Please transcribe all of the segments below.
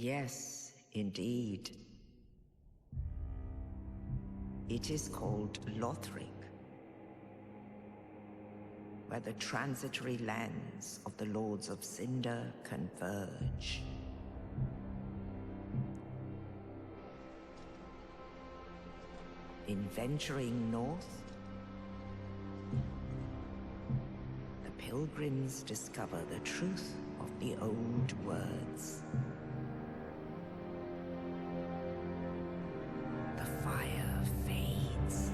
Yes, indeed. It is called Lothric, where the transitory lands of the Lords of Cinder converge. In venturing north, the pilgrims discover the truth of the old words. The fire fades,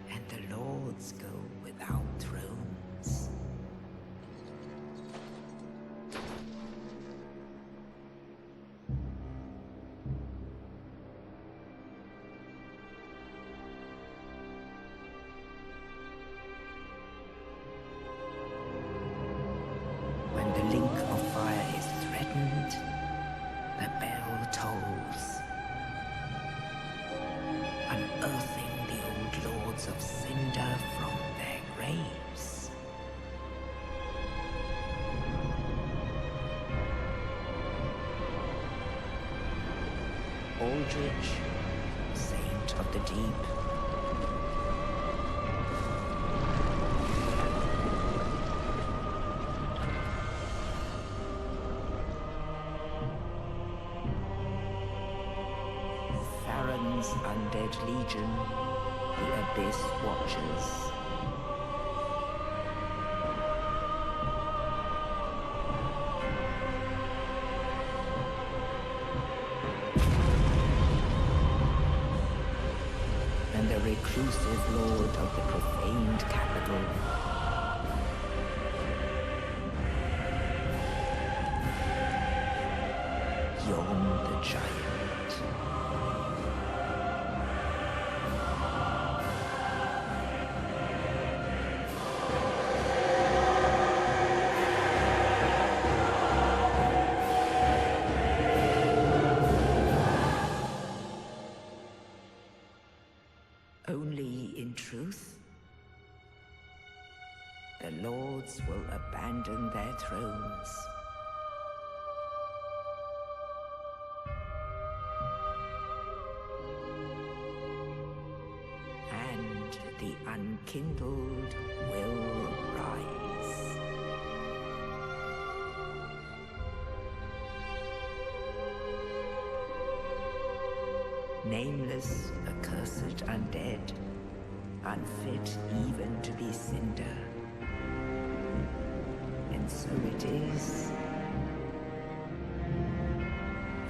and the lords go without thrones. When the link of fire is threatened, the bell tolls, unearthing the old lords of Cinder from their graves. Aldrich, saint of the deep, Farron's undead legion, the Abyss Watchers. And the reclusive lord of the profaned capital. Yon the Giant. Only in truth, the lords will abandon their thrones. And the unkindled will rise. Nameless, accursed undead, unfit even to be cinder. And so it is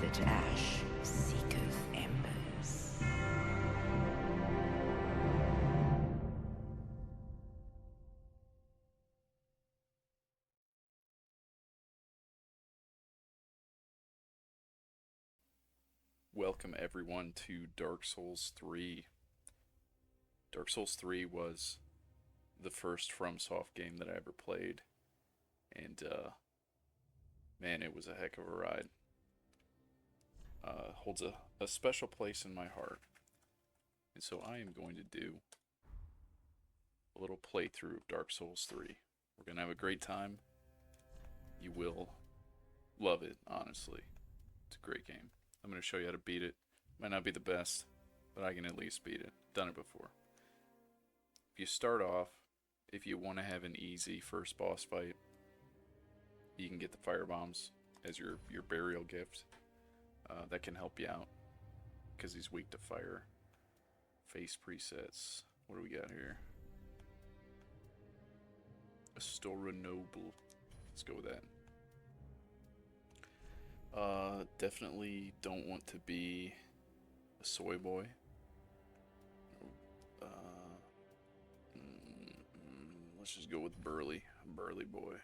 that ash seeketh embers. Welcome everyone to Dark Souls 3. Dark Souls 3 was the first FromSoft game that I ever played, and man, it was a heck of a ride. Holds a special place in my heart, and so I am going to do a little playthrough of Dark Souls 3. We're going to have a great time. You will love it, honestly. It's a great game. I'm going to show you how to beat it. Might not be the best, but I can at least beat it. Done it before. If you start off, if you want to have an easy first boss fight, you can get the fire bombs as your burial gift. That can help you out because he's weak to fire. Face presets. What do we got here? Astora Noble. Let's go with that. Definitely don't want to be a soy boy. Let's just go with burly boy.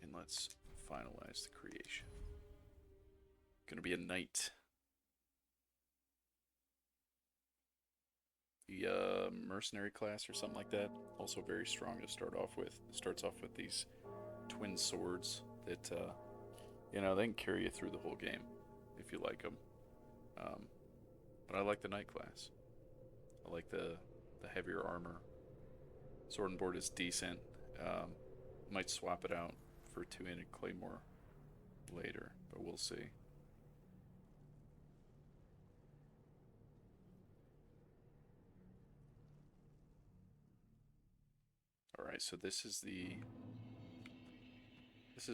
And let's finalize the creation. Gonna be a knight. The mercenary class or something like that. Also very strong to start off with. Starts off with these twin swords that they can carry you through the whole game if you like them. But I like the knight class. I like the heavier armor. Sword and board is decent. Might swap it out for a two-handed claymore later, but we'll see. Alright, so this is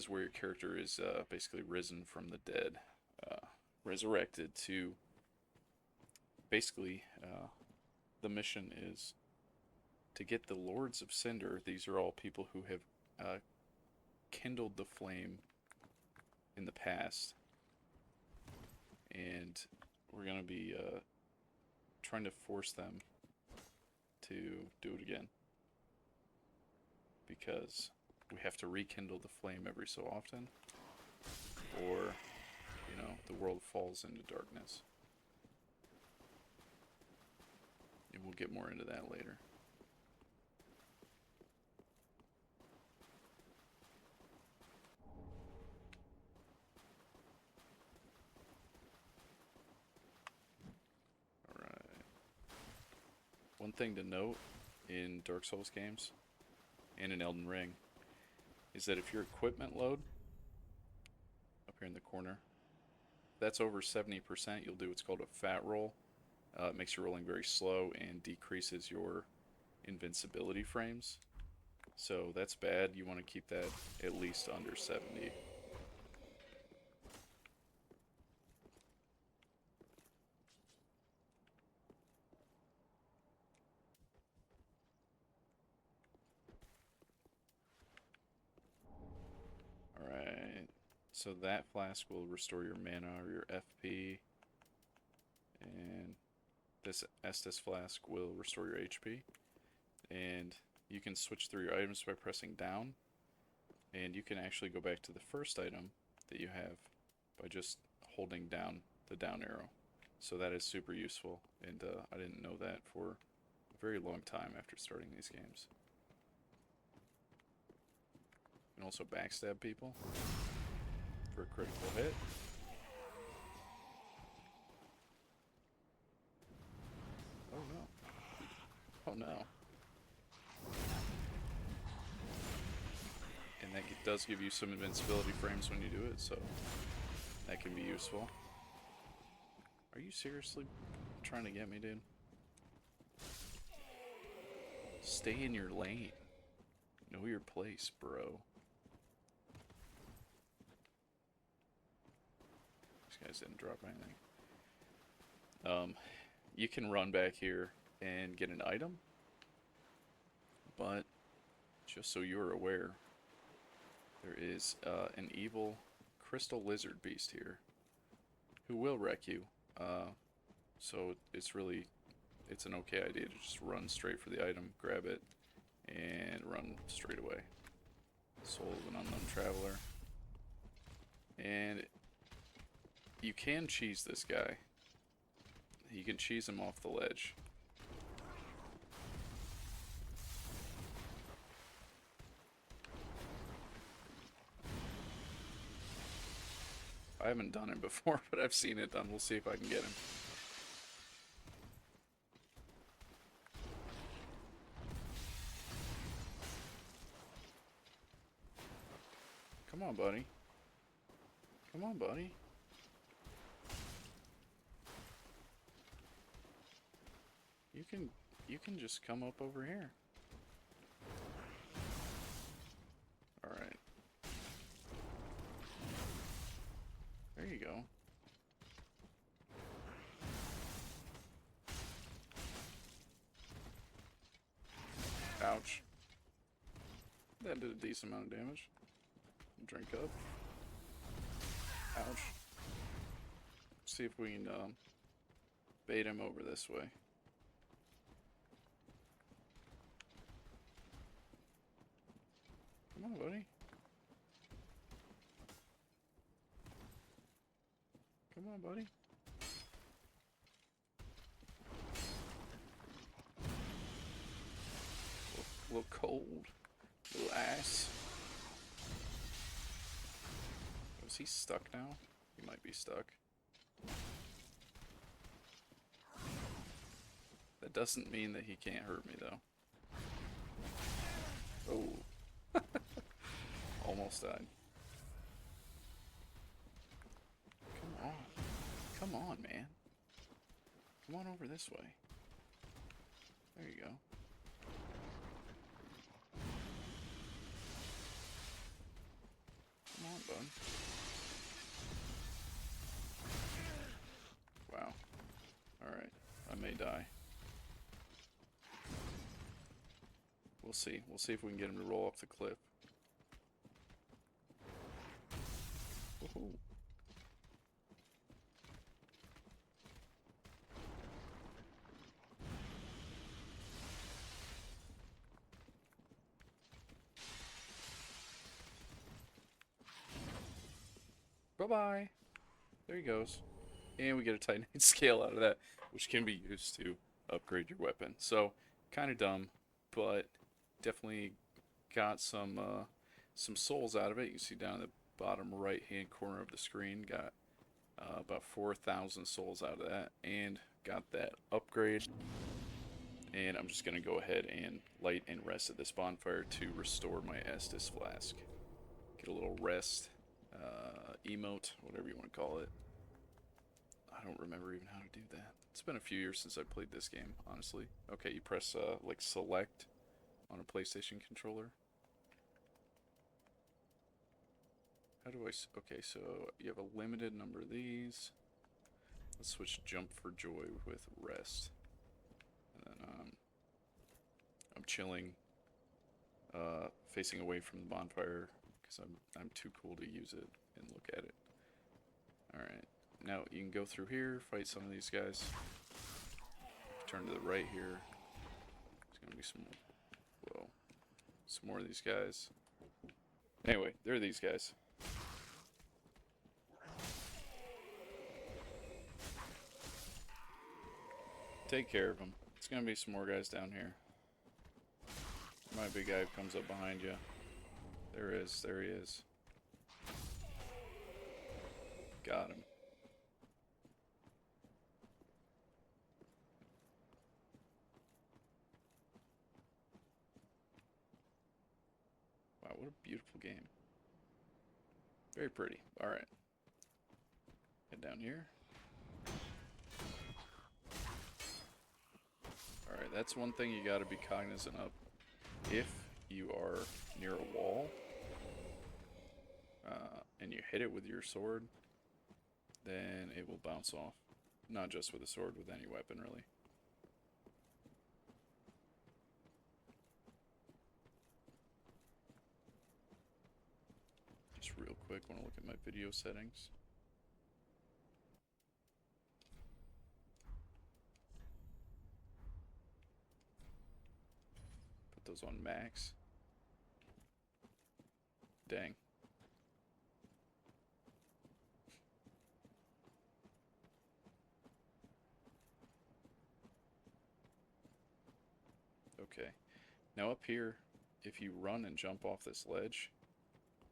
where your character is basically risen from the dead, resurrected to basically the mission is to get the Lords of Cinder. These are all people who have kindled the flame in the past, and we're going to be trying to force them to do it again, because we have to rekindle the flame every so often, or, you know, the world falls into darkness. And we'll get more into that later. Alright. One thing to note in Dark Souls games and in Elden Ring is that if your equipment load, up here in the corner, that's over 70%, you'll do what's called a fat roll. It makes your rolling very slow and decreases your invincibility frames. So that's bad. You want to keep that at least under 70. Alright, so that flask will restore your mana or your FP, and this Estus flask will restore your HP, and you can switch through your items by pressing down, and you can actually go back to the first item that you have by just holding down the down arrow. So that is super useful, and I didn't know that for a very long time after starting these games. You can also backstab people for a critical hit. Oh no. Oh no. And that does give you some invincibility frames when you do it, so that can be useful. Are you seriously trying to get me, dude? Stay in your lane. Know your place, bro. These guys didn't drop anything. You can run back here and get an item, but just so you're aware, there is an evil crystal lizard beast here who will wreck you. So it's an okay idea to just run straight for the item, grab it, and run straight away. Soul of an Unknown Traveler. And you can cheese this guy. You can cheese him off the ledge. I haven't done it before, but I've seen it done. We'll see if I can get him. Come on, buddy. Come on, buddy. You can just come up over here. All right. There you go. Ouch. That did a decent amount of damage. Drink up. Ouch. See if we can bait him over this way. Come on, buddy. Come on, buddy. A little cold. A little ass. Is he stuck now? He might be stuck. That doesn't mean that he can't hurt me, though. Oh. Almost died. Come on over this way. There you go. Come on, bud. Wow. Alright. I may die. We'll see. We'll see if we can get him to roll off the cliff. Woohoo. Bye-bye. There he goes. And we get a Titanite scale out of that, which can be used to upgrade your weapon. So, kind of dumb, but definitely got some souls out of it. You can see down in the bottom right-hand corner of the screen, got about 4,000 souls out of that, and got that upgrade. And I'm just going to go ahead and light and rest at this bonfire to restore my Estus flask. Get a little rest. Emote, whatever you want to call it. I don't remember even how to do that. It's been a few years since I played this game, honestly. Okay, you press like select on a PlayStation controller. How do I... Okay, so you have a limited number of these. Let's switch jump for joy with rest. And then I'm chilling, facing away from the bonfire because I'm too cool to use it and look at it. Alright, now you can go through here, fight some of these guys. Turn to the right here. There's gonna be some more. Whoa. Some more of these guys. Anyway, there are these guys. Take care of them. It's gonna be some more guys down here. There might be a guy who comes up behind you. There is. There he is. Got him. Wow, what a beautiful game. Very pretty. Alright. Head down here. Alright, that's one thing you gotta be cognizant of. If you are near a wall, and you hit it with your sword, then it will bounce off. Not just with a sword, with any weapon, really. Just real quick, want to look at my video settings. Put those on max. Dang. Okay. Now up here, if you run and jump off this ledge,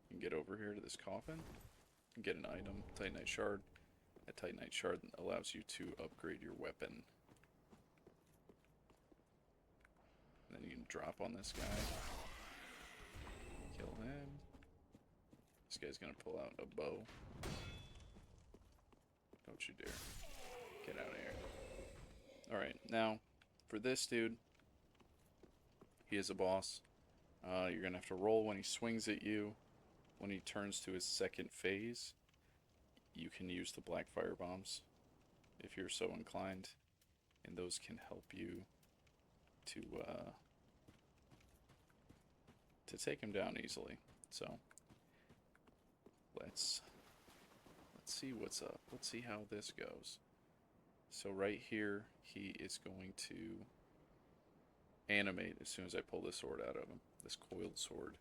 you can get over here to this coffin and get an item, Titanite shard. A Titanite shard allows you to upgrade your weapon. And then you can drop on this guy. Kill him. This guy's gonna pull out a bow. Don't you dare. Get out of here. Alright, now, for this dude, he is a boss. You're gonna have to roll when he swings at you. When he turns to his second phase, you can use the black fire bombs if you're so inclined, and those can help you to take him down easily. So let's see what's up. Let's see how this goes. So right here, he is going to animate as soon as I pull this sword out of him. This coiled sword.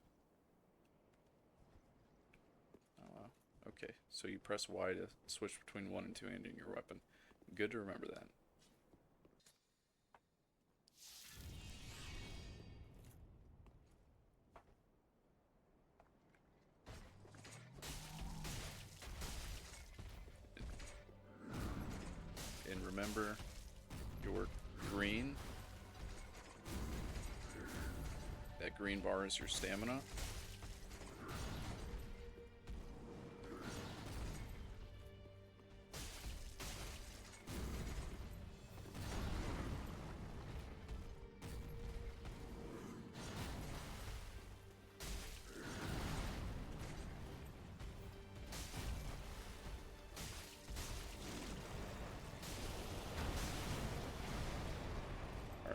Okay, so you press Y to switch between 1 and 2 handing your weapon. Good to remember that. And remember, your green, that green bar is your stamina.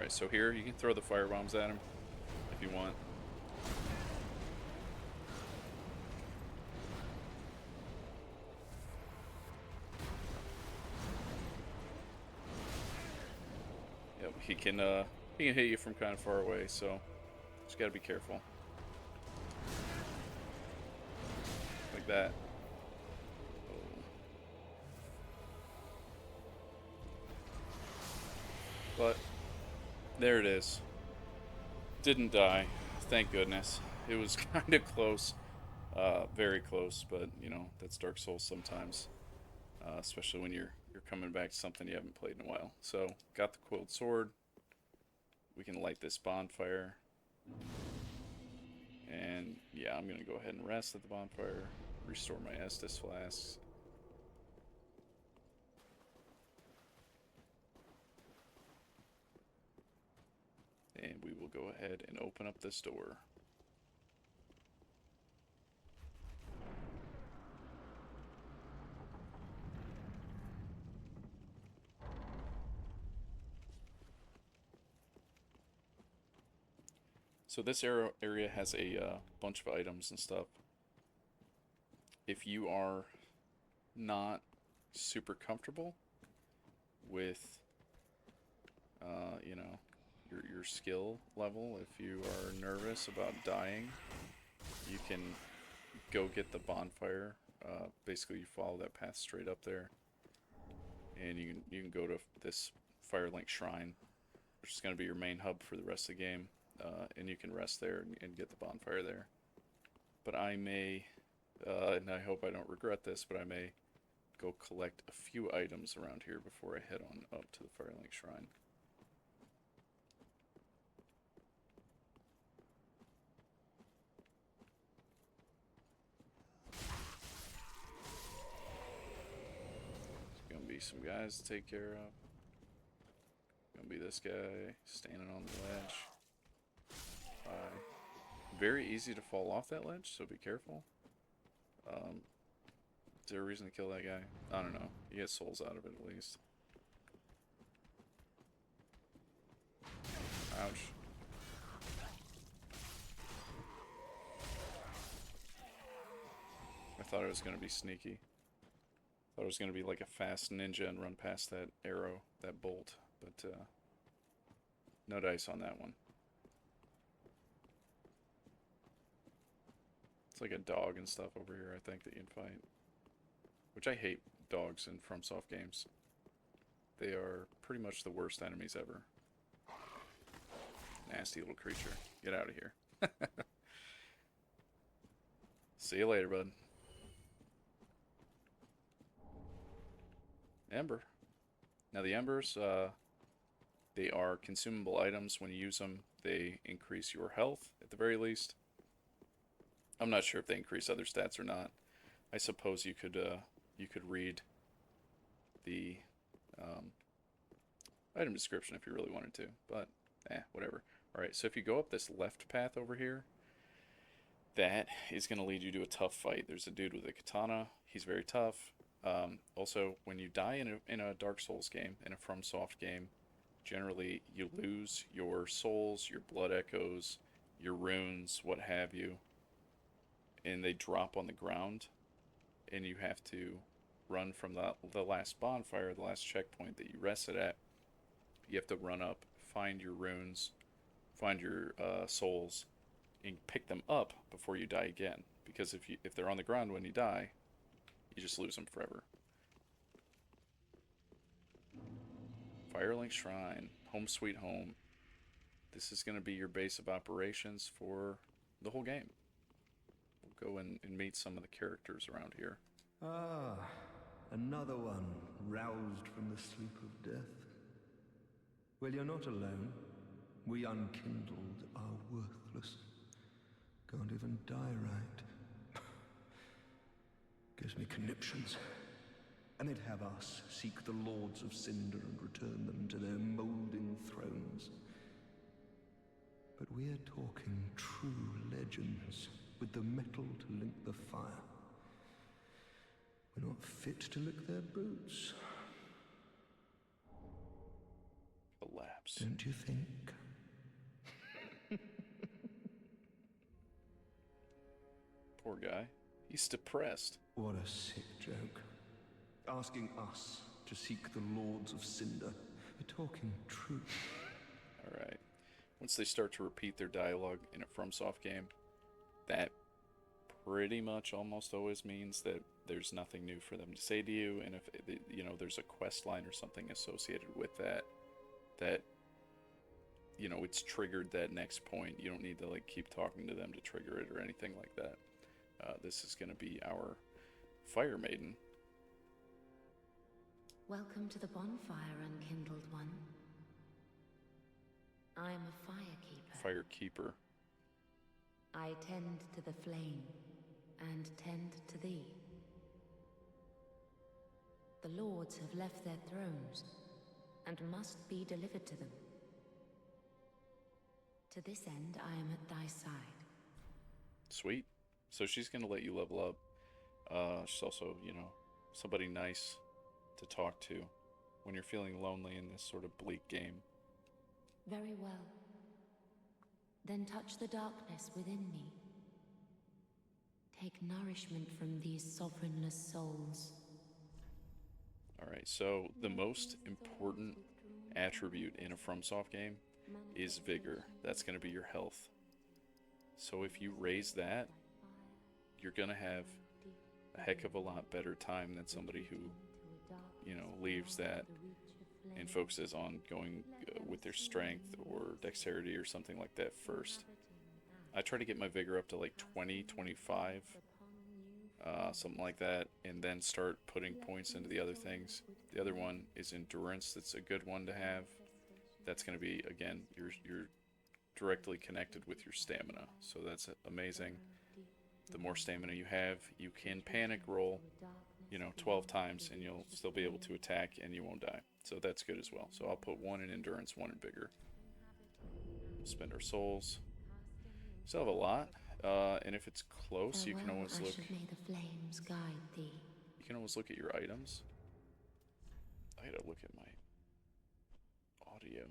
Alright, so here you can throw the fire bombs at him if you want. Yep, he can hit you from kind of far away, so just gotta be careful. Like that. But there it is. Didn't die, thank goodness. It was kind of close, very close, but you know that's Dark Souls sometimes, especially when you're coming back to something you haven't played in a while. So got the coiled sword. We can light this bonfire, and yeah, I'm gonna go ahead and rest at the bonfire. Restore my Estus flasks. And we will go ahead and open up this door. So this area has a bunch of items and stuff. If you are not super comfortable with, you know, your skill level, if you are nervous about dying, you can go get the bonfire. Basically, you follow that path straight up there, and you can go to this Firelink shrine, which is going to be your main hub for the rest of the game, and you can rest there and get the bonfire there. But I may, and I hope I don't regret this, but I may go collect a few items around here before I head on up to the Firelink shrine. There's gonna be some guys to take care of. Gonna be this guy standing on the ledge. Very easy to fall off that ledge, so be careful. Is there a reason to kill that guy? I don't know. You get souls out of it at least. Ouch. I thought it was going to be sneaky. Thought it was going to be like a fast ninja and run past that arrow, that bolt, but no dice on that one. It's like a dog and stuff over here, I think, that you can fight. Which I hate dogs in FromSoft games. They are pretty much the worst enemies ever. Nasty little creature. Get out of here. See you later, bud. Ember. Now the embers, they are consumable items. When you use them, they increase your health, at the very least. I'm not sure if they increase other stats or not. I suppose you could read the item description if you really wanted to, but whatever. Alright, so if you go up this left path over here, that is going to lead you to a tough fight. There's a dude with a katana. He's very tough. Also, when you die in a Dark Souls game, in a FromSoft game, generally you lose your souls, your blood echoes, your runes, what have you, and they drop on the ground, and you have to run from the last bonfire, the last checkpoint that you rested at. You have to run up, find your runes, find your souls, and pick them up before you die again. Because if they're on the ground when you die, you just lose them forever. Firelink Shrine, home sweet home. This is going to be your base of operations for the whole game. We'll go and meet some of the characters around here. Ah, another one roused from the sleep of death. Well, you're not alone. We unkindled are worthless. Can't even die right. Gives me conniptions. And they'd have us seek the Lords of Cinder and return them to their moulding thrones. But we're talking true legends, with the metal to link the fire. We're not fit to lick their boots. A lab. perhaps. don't you think? Poor guy. He's depressed. What a sick joke. Asking us to seek the Lords of Cinder. We're talking truth. Alright. Once they start to repeat their dialogue in a FromSoft game, that pretty much almost always means that there's nothing new for them to say to you, and if there's a quest line or something associated with that it's triggered that next point. You don't need to keep talking to them to trigger it or anything like that. This is going to be our Fire Maiden. Welcome to the bonfire, unkindled one. I am a firekeeper. Firekeeper. I tend to the flame, and tend to thee. The lords have left their thrones, and must be delivered to them. To this end, I am at thy side. Sweet. So she's going to let you level up. She's also, somebody nice to talk to when you're feeling lonely in this sort of bleak game. Very well. Then touch the darkness within me. Take nourishment from these sovereignless souls. Alright, so the most important attribute in a FromSoft game is vigor. That's going to be your health. So if you raise that, you're going to have a heck of a lot better time than somebody who, leaves that and focuses on going with their strength or dexterity or something like that first. I try to get my vigor up to 20, 25, something like that, and then start putting points into the other things. The other one is endurance. That's a good one to have. That's going to be, again, you're directly connected with your stamina, so that's amazing. The more stamina you have, you can panic roll 12 times and you'll still be able to attack and you won't die, so that's good as well. So I'll put 1 in endurance, 1 in vigor. Spend our souls. Still have a lot, and if it's close, you can always look. May the flames guide thee. You can always look at your items. I gotta look at my audio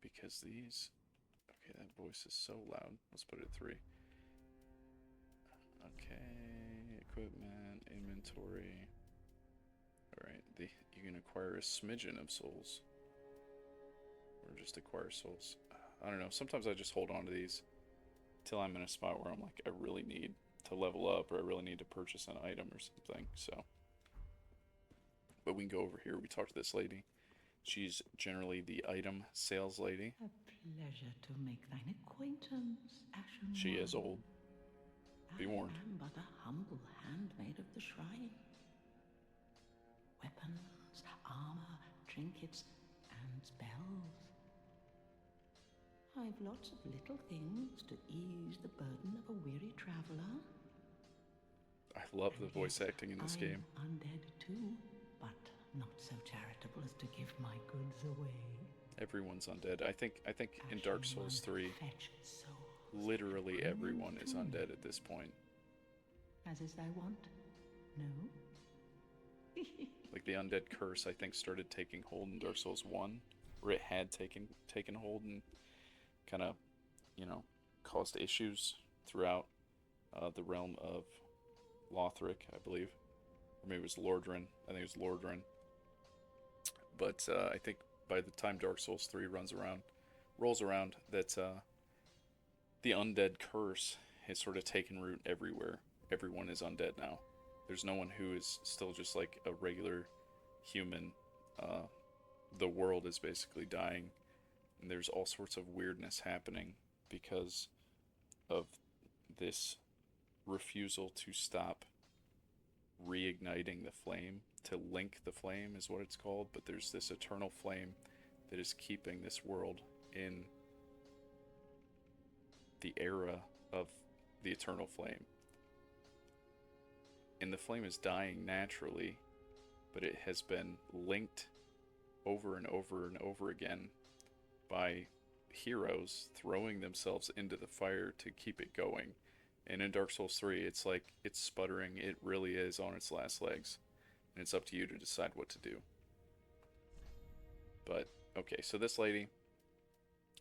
because these. Okay, that voice is so loud. Let's put it at 3. Okay, equipment, inventory. Alright, you can acquire a smidgen of souls. Or just acquire souls. I don't know, sometimes I just hold on to these till I'm in a spot where I'm like, I really need to level up, or I really need to purchase an item or something, so. But we can go over here, we talk to this lady. She's generally the item sales lady. A pleasure to make thine acquaintance, Ashen She One. is old. Be warned. I am but a humble handmaid of the shrine. Weapons, armor, trinkets, and spells. I've lots of little things to ease the burden of a weary traveler. I love the And voice yes, acting in this I'm game. undead too, but not so charitable as to give my goods away. Everyone's undead. I think in Dark Ashen Souls One 3, fetch souls, literally bring them everyone is to me. undead at this point. As is thy wont? No? Like the undead curse, I think, started taking hold in Dark Souls 1, or it had taken hold and kind of, caused issues throughout the realm of Lothric, I believe. Or maybe it was Lordran. I think it was Lordran. But I think by the time Dark Souls 3 rolls around, that the undead curse has sort of taken root everywhere. Everyone is undead now. There's no one who is still just like a regular human. The world is basically dying, and there's all sorts of weirdness happening because of this refusal to stop reigniting the flame. To link the flame is what it's called, but there's this eternal flame that is keeping this world in the era of the eternal flame. And the flame is dying naturally, but it has been linked over and over and over again by heroes throwing themselves into the fire to keep it going. And in Dark Souls 3, it's like it's sputtering. It really is on its last legs. And it's up to you to decide what to do. But, okay, so this lady,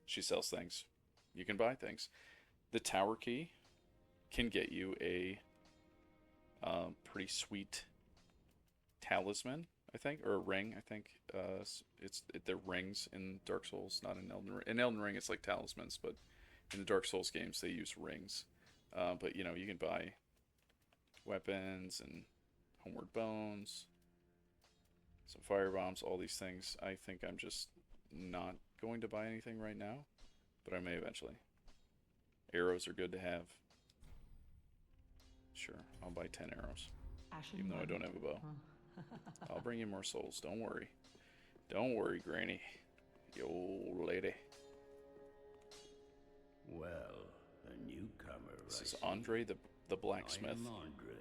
she sells things. You can buy things. The tower key can get you a pretty sweet talisman, I think, or a ring. I think they're rings in Dark Souls, not in Elden Ring. In Elden Ring, it's like talismans, but in the Dark Souls games, they use rings. But you know, you can buy weapons and homeward bones, some fire bombs, all these things. I think I'm just not going to buy anything right now, but I may eventually. Arrows are good to have. Sure, I'll buy 10 arrows. Even though I don't have a bow. I'll bring you more souls, don't worry. Don't worry, Granny. You old lady. Well, a newcomer. This is Andre the blacksmith. I am Andre.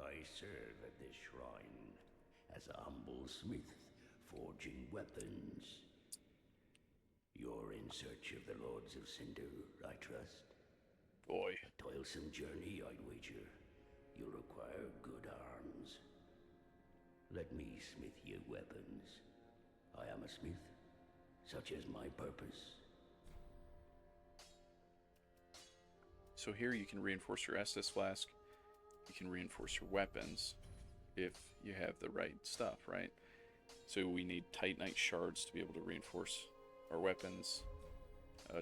I serve at this shrine as a humble smith, forging weapons. You're in search of the Lords of Cinder, I trust. Boy. A toilsome journey, I'd wager. You'll require good arms. Let me smith you weapons. I am a smith, such is my purpose. So here you can reinforce your Estus flask. You can reinforce your weapons if you have the right stuff, right? So we need Titanite shards to be able to reinforce our weapons.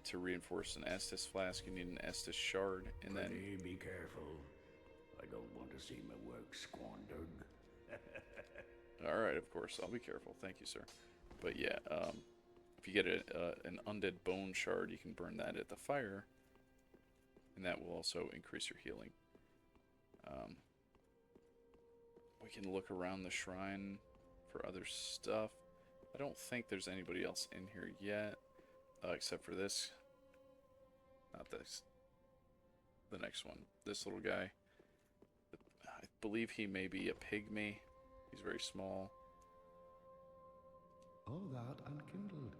To reinforce an Estus flask, you need an Estus shard, and then... Be careful. I don't want to see my work squandered. Alright, of course. I'll be careful. Thank you, sir. But yeah, if you get an undead bone shard, you can burn that at the fire, and that will also increase your healing. We can look around the shrine for other stuff. I don't think there's anybody else in here yet, except for this. Not this. The next one. This little guy. I believe he may be a pygmy. He's very small. O thou unkindled,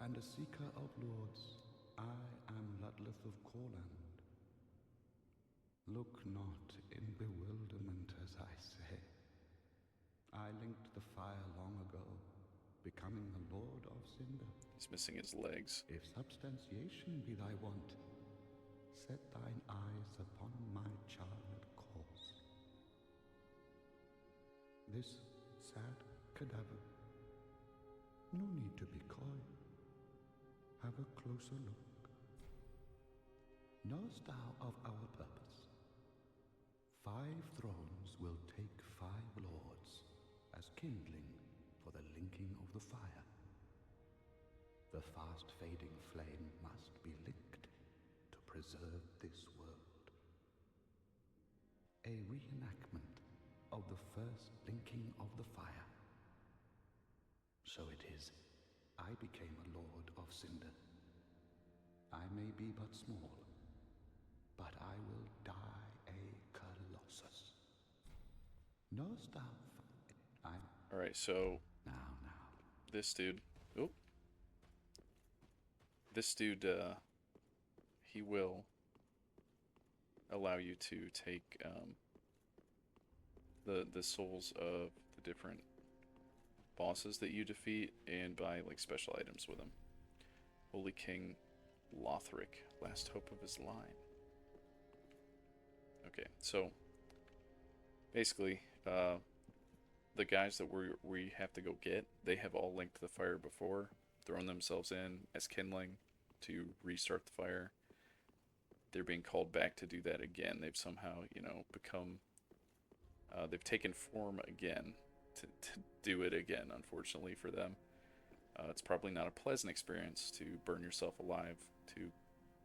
and a seeker of lords, I am Ludleth of Corland. Look not in bewilderment as I say. I linked the fire long ago, becoming the Lord of Cinder. He's missing his legs. If substantiation be thy want, set thine eyes upon my charred corpse. This sad cadaver. No need to be coy. Have a closer look. Knowest thou of our purpose? 5 thrones will take 5 lords as kindling for the linking of the fire. The fast-fading flame must be licked to preserve this world. A reenactment of the first linking of the fire. So it is, I became a Lord of Cinder. I may be but small, but I will die a colossus. Knowest thou? Alright, so Now. this dude, he will allow you to take the souls of the different bosses that you defeat and buy like special items with them. Holy King Lothric, last hope of his line. Okay, so basically, the guys that we have to go get, they have all linked the fire before, thrown themselves in as kindling to restart the fire. They're being called back to do that again. They've somehow, become, they've taken form again to do it again, unfortunately for them. It's probably not a pleasant experience to burn yourself alive to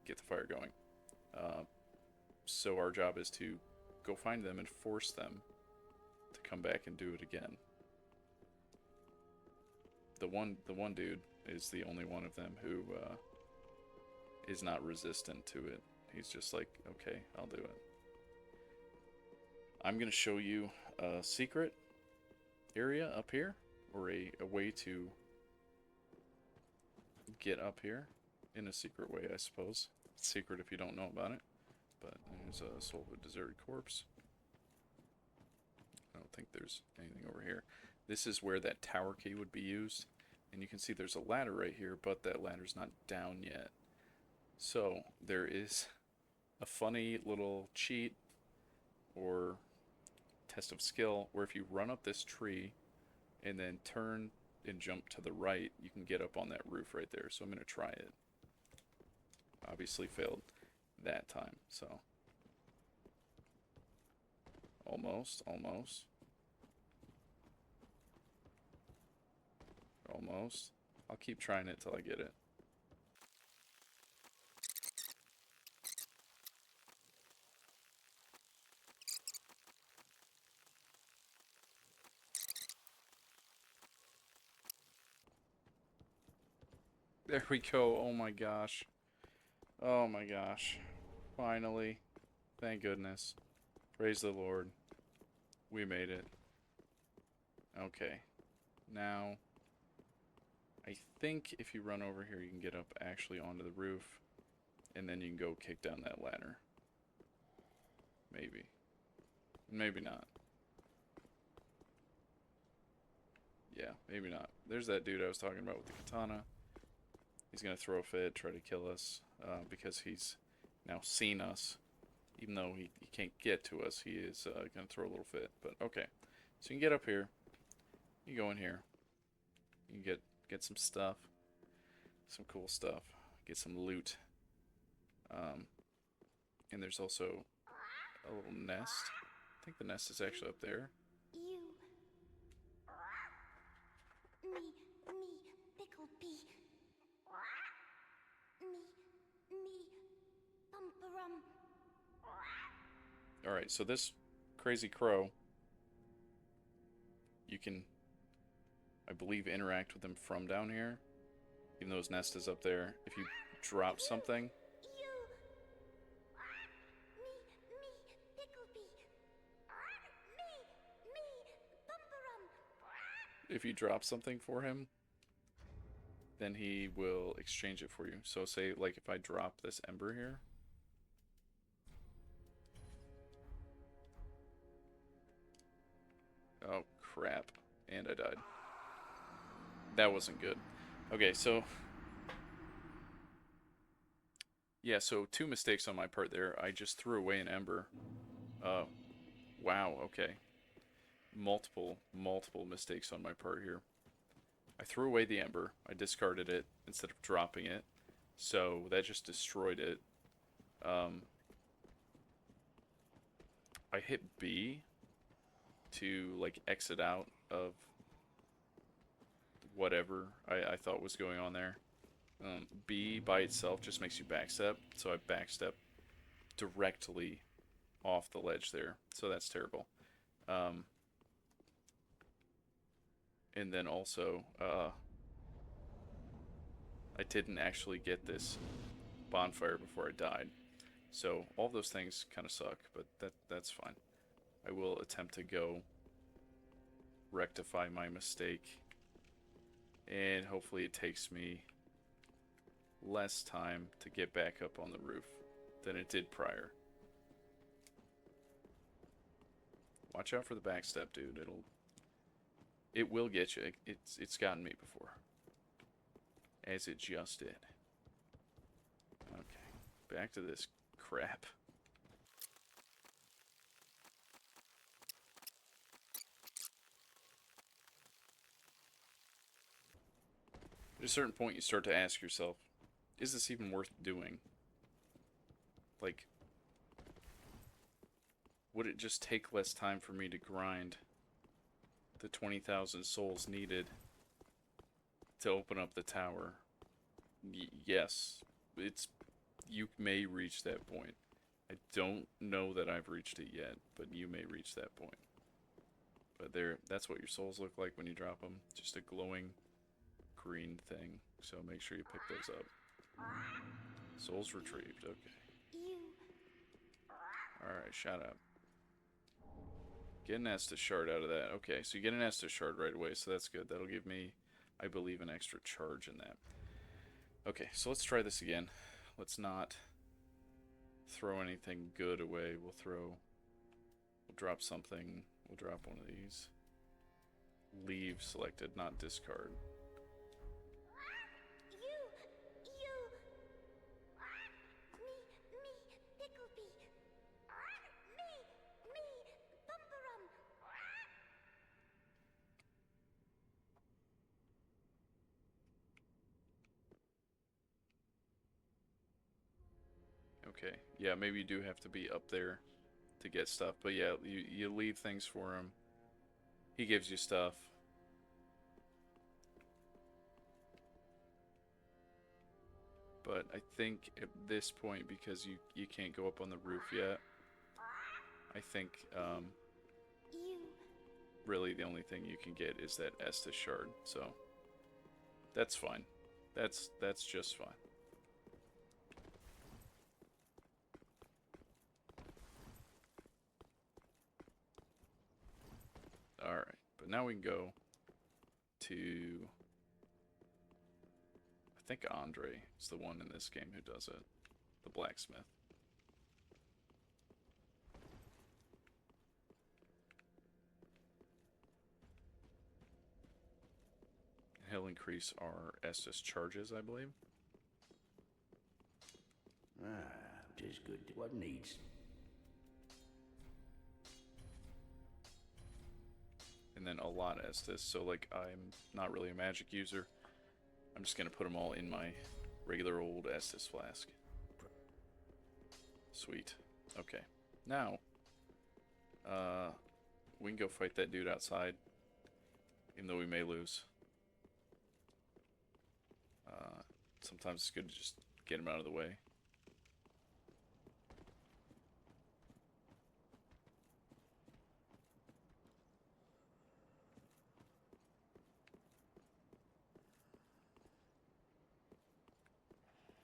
get the fire going. So our job is to go find them and force them to come back and do it again. The one dude is the only one of them who is not resistant to it. He's just like, okay, I'll do it. I'm going to show you a secret area up here, or a way to get up here in a secret way, I suppose. It's secret if you don't know about it. But there's a soul of a deserted corpse. I don't think there's anything over here. This is where that tower key would be used, And you can see there's a ladder right here, but that ladder's not down yet. So there is a funny little cheat or test of skill where if you run up this tree and then turn and jump to the right, you can get up on that roof right there. So I'm going to try it. Obviously failed that time, so almost. I'll keep trying it till I get it. There we go. Oh my gosh. Oh my gosh. Finally. Thank goodness. Praise the Lord. We made it. Okay. Now, I think if you run over here, you can get up actually onto the roof. And then you can go kick down that ladder. Maybe. Maybe not. Yeah, maybe not. There's that dude I was talking about with the katana. He's going to throw a fit, try to kill us, because he's now seen us. Even though he can't get to us, he is going to throw a little fit. But okay, so you can get up here. You go in here. You can get some stuff, some cool stuff. Get some loot. And there's also a little nest. I think the nest is actually up there. You. Me, Picklebee. Me, Bumperum. Alright, so this crazy crow, you can, I believe, interact with him from down here. Even though his nest is up there. If you drop something, if you drop something for him, then he will exchange it for you. So say, like, if I drop this ember here. Oh, crap. And I died. That wasn't good. Okay, so... yeah, so 2 mistakes on my part there. I just threw away an ember. Wow, okay. Multiple mistakes on my part here. I threw away the ember. I discarded it instead of dropping it. So that just destroyed it. I hit B to, like, exit out of whatever I thought was going on there. B by itself just makes you backstep. So I backstep directly off the ledge there. So that's terrible. And then also, I didn't actually get this bonfire before I died. So all those things kind of suck, but that's fine. I will attempt to go rectify my mistake. And hopefully it takes me less time to get back up on the roof than it did prior. Watch out for the backstep, dude. It will get you. It's gotten me before. As it just did. Okay. Back to this crap. At a certain point, you start to ask yourself, is this even worth doing? Like, would it just take less time for me to grind the 20,000 souls needed to open up the tower? Yes, you may reach that point. I don't know that I've reached it yet, but you may reach that point. But that's what your souls look like when you drop them. Just a glowing green thing. So make sure you pick those up. Souls retrieved. Okay. Alright, shut up. Get an Estus shard out of that. Okay, so you get an Estus shard right away, so that's good. That'll give me, I believe, an extra charge in that. Okay, so let's try this again. Let's not throw anything good away. We'll drop something. We'll drop one of these. Leave selected, not discard. Okay. Yeah, maybe you do have to be up there to get stuff. But yeah, you leave things for him. He gives you stuff. But I think at this point, because you can't go up on the roof yet, I think You... really the only thing you can get is that Estus shard. So that's fine. That's just fine. Alright, but now we can go to... I think Andre is the one in this game who does it. The blacksmith. He'll increase our Estus charges, I believe. Ah, tis good. What needs? And then a lot of Estus. So, like, I'm not really a magic user. I'm just going to put them all in my regular old Estus flask. Sweet. Okay. Now, we can go fight that dude outside. Even though we may lose. Sometimes it's good to just get him out of the way.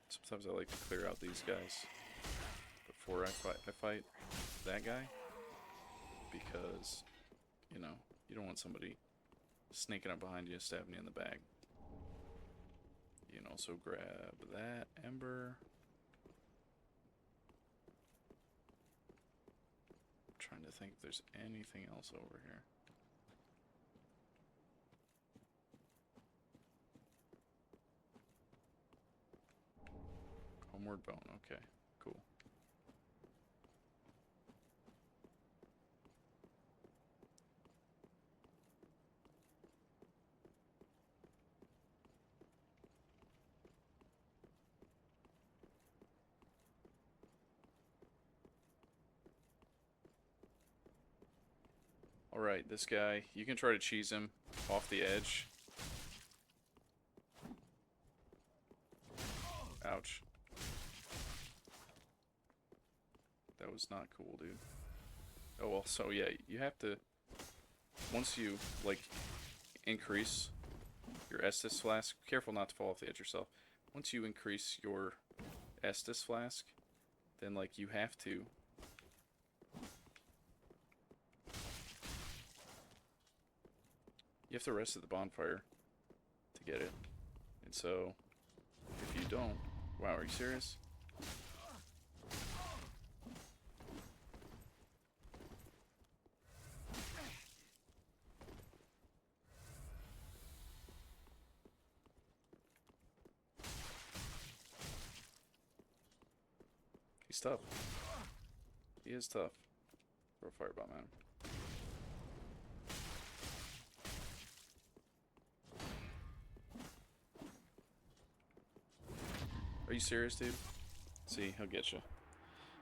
Sometimes I like to clear out these guys before I fight that guy, because, you know, you don't want somebody sneaking up behind you and stabbing you in the back. You can also grab that ember. I'm trying to think if there's anything else over here. Homeward bone, okay, cool. Alright, this guy, you can try to cheese him off the edge. Ouch. That was not cool, dude. Oh, well, so yeah, you have to, once you, like, increase your Estus flask, careful not to fall off the edge yourself. Once you increase your Estus flask, then, like, you have to rest at the bonfire to get it. And so, if you don't... Wow, are you serious? He's tough. He is tough. Throw a firebomb at him. Are you serious, dude? See, he'll get you.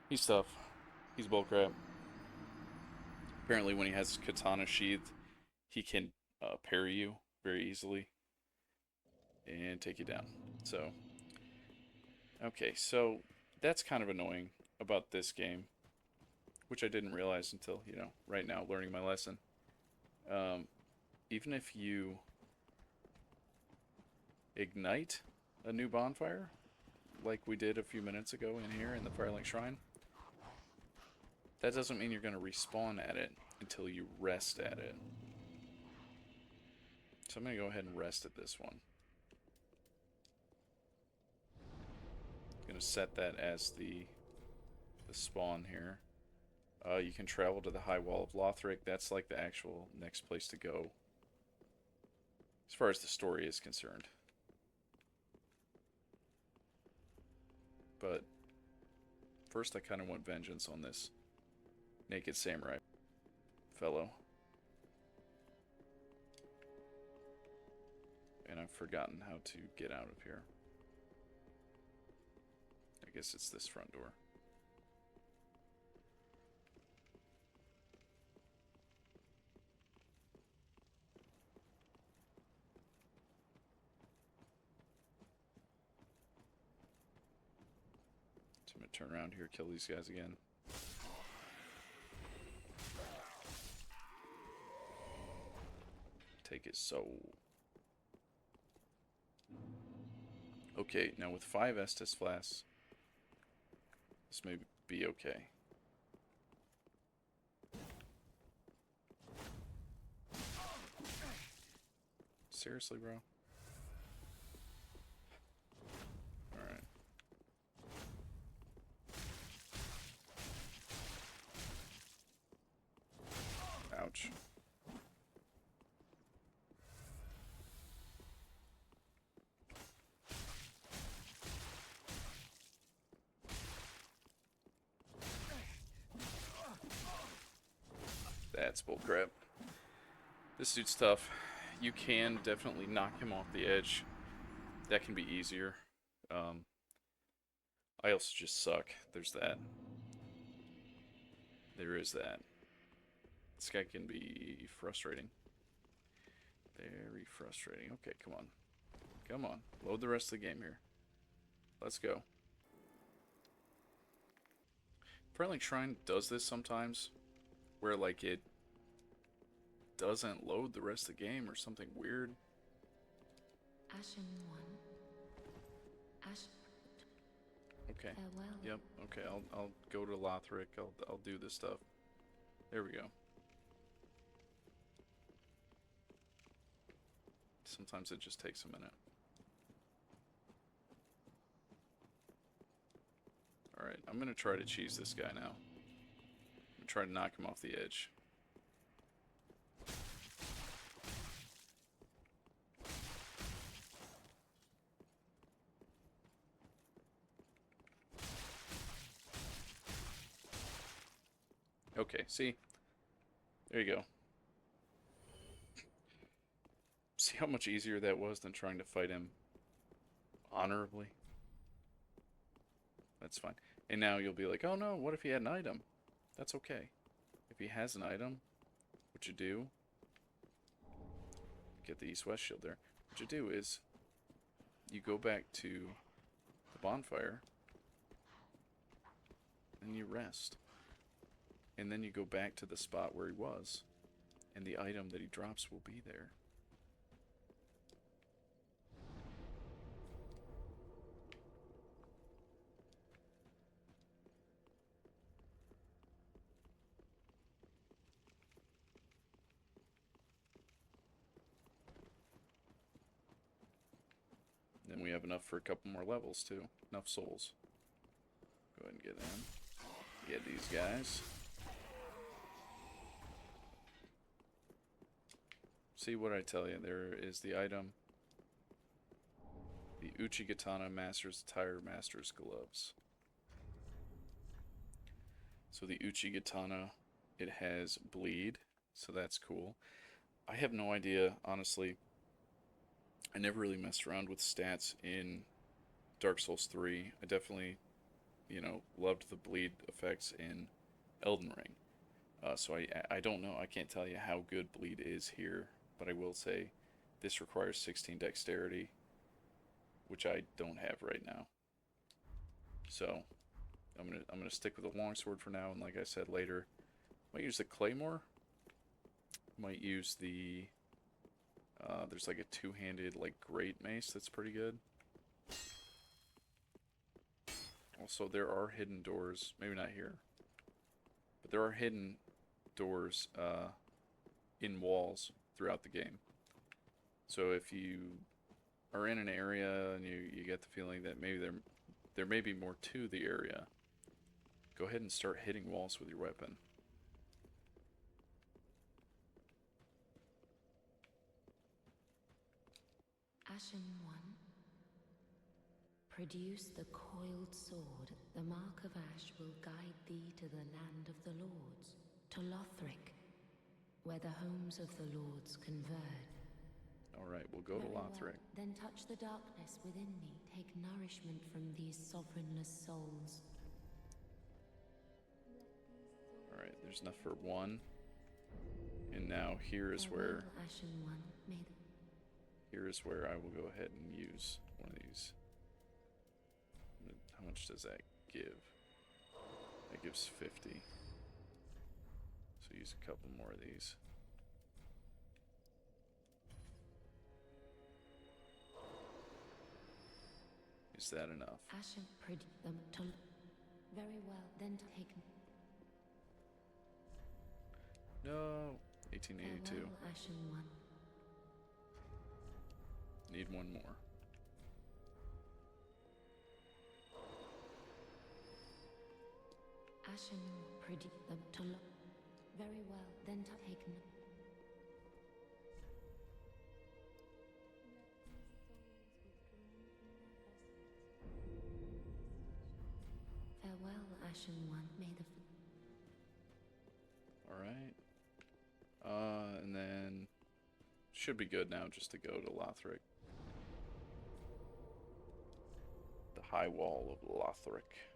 He's tough. He's bullcrap. Apparently, when he has katana sheathed, he can parry you very easily and take you down. So, okay, so that's kind of annoying about this game, which I didn't realize until, you know, right now, learning my lesson. Even if you ignite a new bonfire, like we did a few minutes ago in here in the Firelink Shrine, that doesn't mean you're going to respawn at it until you rest at it. So I'm going to go ahead and rest at this one. I'm going to set that as the spawn here. You can travel to the High Wall of Lothric. That's like the actual next place to go, as far as the story is concerned. But first I kind of want vengeance on this naked samurai fellow. And I've forgotten how to get out of here. I guess it's this front door. So I'm going to turn around here, kill these guys again. Take his soul. Okay, now with 5 Estus Flasks, this may be okay. Seriously, bro? Alright. Ouch. That's bullcrap. This dude's tough. You can definitely knock him off the edge. That can be easier. I also just suck. There's that. There is that. This guy can be frustrating. Very frustrating. Okay, come on. Come on. Load the rest of the game here. Let's go. Firelink Shrine does this sometimes, where like it doesn't load the rest of the game or something weird. Ashen one. Ashen. Okay. Farewell. Yep. Okay. I'll go to Lothric. I'll do this stuff. There we go. Sometimes it just takes a minute. Alright, I'm gonna try to cheese this guy now. I'm gonna try to knock him off the edge. Okay, see? There you go. See how much easier that was than trying to fight him honorably? That's fine. And now you'll be like, oh no, what if he had an item? That's okay. If he has an item, what you do, get the East-West shield there. What you do is, you go back to the bonfire, and you rest. And then you go back to the spot where he was, and the item that he drops will be there. Then we have enough for a couple more levels too. Enough souls. Go ahead and get them. Get these guys. See what I tell you. There is the item. The Uchigatana Master's Attire Master's Gloves. So the Uchigatana, it has bleed, so that's cool. I have no idea, honestly. I never really messed around with stats in Dark Souls 3. I definitely, you know, loved the bleed effects in Elden Ring. So I don't know. I can't tell you how good bleed is here, but I will say this requires 16 dexterity, which I don't have right now. So I'm gonna stick with the longsword for now, and like I said later, might use the claymore. Might use the there's like a two-handed like great mace that's pretty good. Also, there are hidden doors. Maybe not here, but there are hidden doors in walls throughout the game. So if you are in an area and you get the feeling that maybe there may be more to the area, go ahead and start hitting walls with your weapon. Ashen one. Produce the coiled sword. The mark of ash will guide thee to the land of the lords, to Lothric, where the homes of the lords converge. Alright, we'll go to Very well. Lothric. Then touch the darkness within me. Take nourishment from these sovereignless souls. Alright, there's enough for one. And now here is Farewell, where Ashen one. May the I will go ahead and use one of these. How much does that give? That gives 50. So use a couple more of these. Is that enough? Ashen predict them to. Very well, then take. No. 1882. Farewell, Ashen One. Need one more. Ashen predict them to. Very well, then take. Farewell, Ashen One. May the. Alright. And then should be good now just to go to Lothric. The High Wall of Lothric.